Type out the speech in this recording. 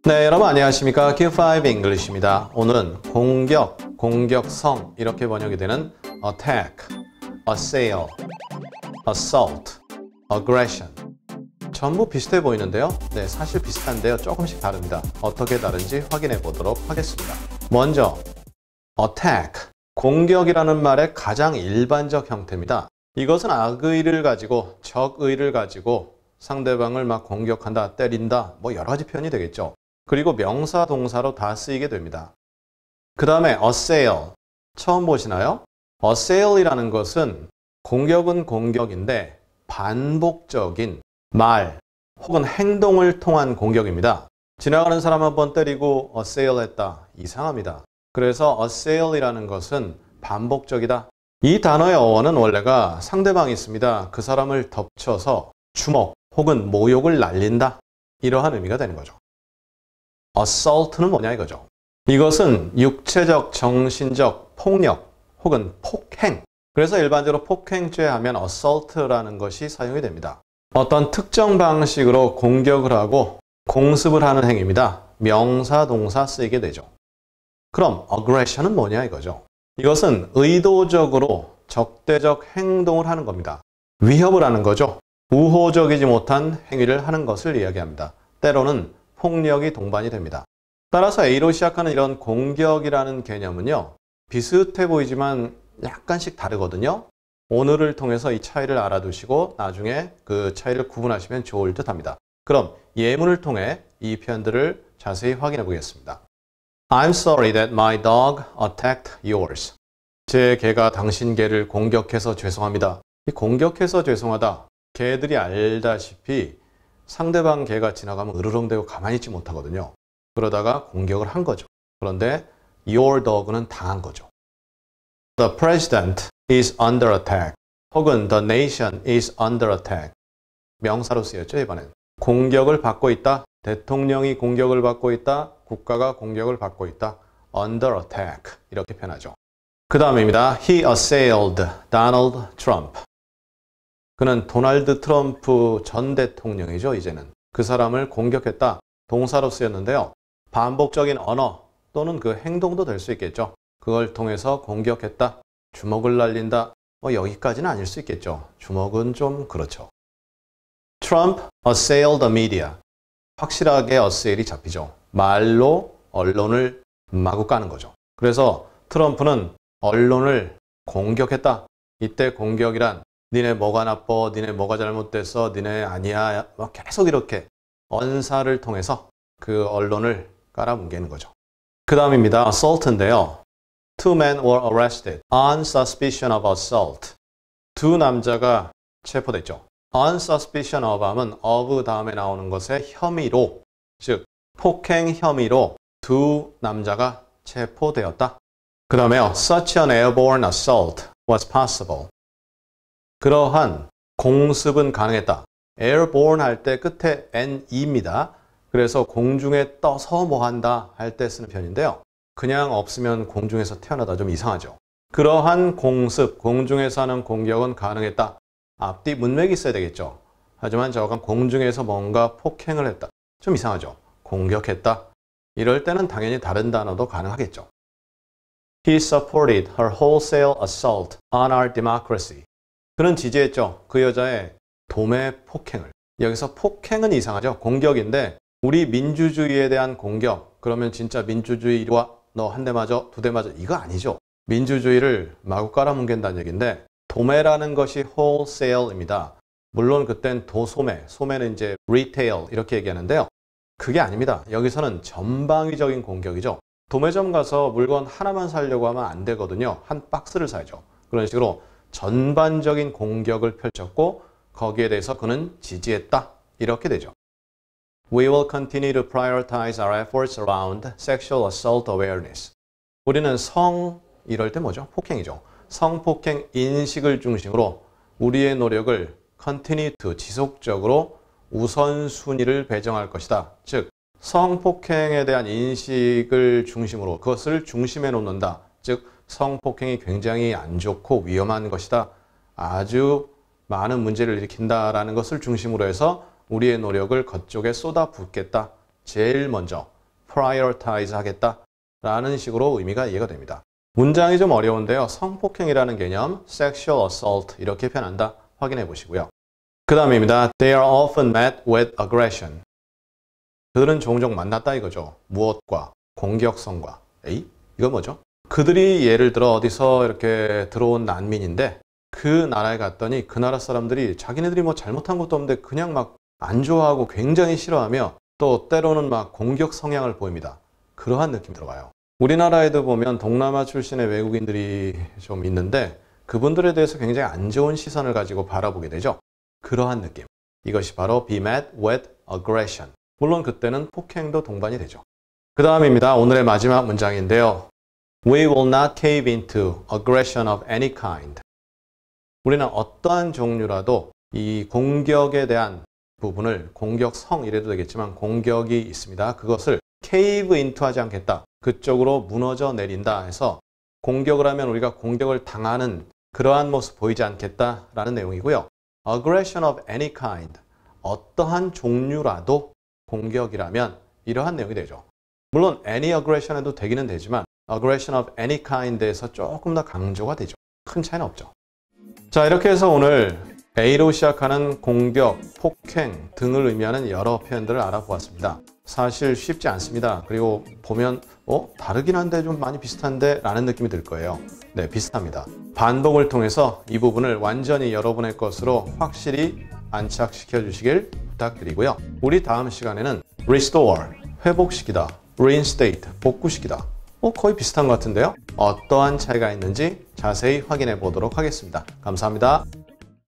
네, 여러분 안녕하십니까? Q5 English입니다. 오늘은 공격, 공격성 이렇게 번역이 되는 attack, assail, assault, aggression 전부 비슷해 보이는데요. 네, 사실 비슷한데요. 조금씩 다릅니다. 어떻게 다른지 확인해 보도록 하겠습니다. 먼저 attack, 공격이라는 말의 가장 일반적 형태입니다. 이것은 악의를 가지고, 적의를 가지고 상대방을 막 공격한다, 때린다, 뭐 여러 가지 표현이 되겠죠. 그리고 명사, 동사로 다 쓰이게 됩니다. 그 다음에 assail, 처음 보시나요? assail이라는 것은 공격은 공격인데 반복적인 말 혹은 행동을 통한 공격입니다. 지나가는 사람 한번 때리고 assail 했다. 이상합니다. 그래서 assail이라는 것은 반복적이다. 이 단어의 어원은 원래가 상대방이 있습니다. 그 사람을 덮쳐서 주먹 혹은 모욕을 날린다. 이러한 의미가 되는 거죠. assault는 뭐냐 이거죠. 이것은 육체적, 정신적 폭력 혹은 폭행. 그래서 일반적으로 폭행죄 하면 assault라는 것이 사용이 됩니다. 어떤 특정 방식으로 공격을 하고 공습을 하는 행위입니다. 명사, 동사 쓰이게 되죠. 그럼 aggression은 뭐냐 이거죠. 이것은 의도적으로 적대적 행동을 하는 겁니다. 위협을 하는 거죠. 우호적이지 못한 행위를 하는 것을 이야기합니다. 때로는 폭력이 동반이 됩니다. 따라서 A로 시작하는 이런 공격이라는 개념은요. 비슷해 보이지만 약간씩 다르거든요. 오늘을 통해서 이 차이를 알아두시고 나중에 그 차이를 구분하시면 좋을 듯 합니다. 그럼 예문을 통해 이 표현들을 자세히 확인해 보겠습니다. I'm sorry that my dog attacked yours. 제 개가 당신 개를 공격해서 죄송합니다. 이 공격해서 죄송하다. 개들이 알다시피 상대방 개가 지나가면 으르렁대고 가만히 있지 못하거든요. 그러다가 공격을 한 거죠. 그런데 your dog는 당한 거죠. The president is under attack. 혹은 the nation is under attack. 명사로 쓰였죠, 이번엔. 공격을 받고 있다. 대통령이 공격을 받고 있다. 국가가 공격을 받고 있다. under attack. 이렇게 표현하죠. 그 다음입니다. He assailed Donald Trump. 그는 도널드 트럼프 전 대통령이죠, 이제는. 그 사람을 공격했다. 동사로 쓰였는데요. 반복적인 언어 또는 그 행동도 될 수 있겠죠. 그걸 통해서 공격했다. 주먹을 날린다. 뭐 여기까지는 아닐 수 있겠죠. 주먹은 좀 그렇죠. Trump assailed the media. 확실하게 assail이 잡히죠. 말로 언론을 마구 까는 거죠. 그래서 트럼프는 언론을 공격했다. 이때 공격이란 니네 뭐가 나빠, 니네 뭐가 잘못됐어, 니네 아니야. 계속 이렇게 언사를 통해서 그 언론을 깔아뭉개는 거죠. 그 다음입니다. assault인데요. Two men were arrested on suspicion of assault. 두 남자가 체포됐죠. on suspicion of 하면 of 다음에 나오는 것의 혐의로, 즉 폭행 혐의로 두 남자가 체포되었다. 그 다음에요. Such an airborne assault was possible. 그러한 공습은 가능했다. airborne 할 때 끝에 ne입니다. 그래서 공중에 떠서 뭐 한다 할 때 쓰는 편인데요. 그냥 없으면 공중에서 태어나다 좀 이상하죠. 그러한 공습, 공중에서 하는 공격은 가능했다. 앞뒤 문맥이 있어야 되겠죠. 하지만 저건 공중에서 뭔가 폭행을 했다. 좀 이상하죠. 공격했다. 이럴 때는 당연히 다른 단어도 가능하겠죠. He supported her wholesale assault on our democracy. 그는 지지했죠. 그 여자의 도매 폭행을. 여기서 폭행은 이상하죠. 공격인데 우리 민주주의에 대한 공격. 그러면 진짜 민주주의 이리 와. 너 한 대 맞아, 두 대 맞아. 이거 아니죠. 민주주의를 마구 깔아뭉갠다는 얘기인데 도매라는 것이 wholesale입니다. 물론 그땐 도소매, 소매는 이제 retail 이렇게 얘기하는데요. 그게 아닙니다. 여기서는 전방위적인 공격이죠. 도매점 가서 물건 하나만 사려고 하면 안 되거든요. 한 박스를 사야죠. 그런 식으로 전반적인 공격을 펼쳤고 거기에 대해서 그는 지지했다. 이렇게 되죠. We will continue to prioritize our efforts around sexual assault awareness. 우리는 이럴 때 뭐죠? 폭행이죠. 성폭행 인식을 중심으로 우리의 노력을 continue to, 지속적으로 우선순위를 배정할 것이다. 즉, 성폭행에 대한 인식을 중심으로 그것을 중심에 놓는다. 즉, 성폭행이 굉장히 안 좋고 위험한 것이다. 아주 많은 문제를 일으킨다라는 것을 중심으로 해서 우리의 노력을 그쪽에 쏟아붓겠다. 제일 먼저 prioritize 하겠다 라는 식으로 의미가 이해가 됩니다. 문장이 좀 어려운데요. 성폭행이라는 개념, sexual assault 이렇게 표현한다. 확인해 보시고요. 그 다음입니다. They are often met with aggression. 그들은 종종 만났다 이거죠. 무엇과? 공격성과. 에이? 이건 뭐죠? 그들이 예를 들어 어디서 이렇게 들어온 난민인데 그 나라에 갔더니 그 나라 사람들이 자기네들이 뭐 잘못한 것도 없는데 그냥 막 안 좋아하고 굉장히 싫어하며 또 때로는 막 공격 성향을 보입니다. 그러한 느낌 들어가요. 우리나라에도 보면 동남아 출신의 외국인들이 좀 있는데 그분들에 대해서 굉장히 안 좋은 시선을 가지고 바라보게 되죠. 그러한 느낌. 이것이 바로 be met with aggression. 물론 그때는 폭행도 동반이 되죠. 그 다음입니다. 오늘의 마지막 문장인데요. We will not cave into aggression of any kind. 우리는 어떠한 종류라도 이 공격에 대한 부분을 공격성 이래도 되겠지만 공격이 있습니다. 그것을 cave into 하지 않겠다. 그쪽으로 무너져 내린다 해서 공격을 하면 우리가 공격을 당하는 그러한 모습 보이지 않겠다라는 내용이고요. aggression of any kind. 어떠한 종류라도 공격이라면 이러한 내용이 되죠. 물론 any aggression 해도 되기는 되지만 aggression of any kind에서 조금 더 강조가 되죠. 큰 차이는 없죠. 자, 이렇게 해서 오늘 A로 시작하는 공격, 폭행 등을 의미하는 여러 표현들을 알아보았습니다. 사실 쉽지 않습니다. 그리고 보면 다르긴 한데 좀 많이 비슷한데 라는 느낌이 들 거예요. 네, 비슷합니다. 반복을 통해서 이 부분을 완전히 여러분의 것으로 확실히 안착시켜 주시길 부탁드리고요. 우리 다음 시간에는 restore, 회복시키다, reinstate, 복구시키다. 거의 비슷한 것 같은데요. 어떠한 차이가 있는지 자세히 확인해 보도록 하겠습니다. 감사합니다.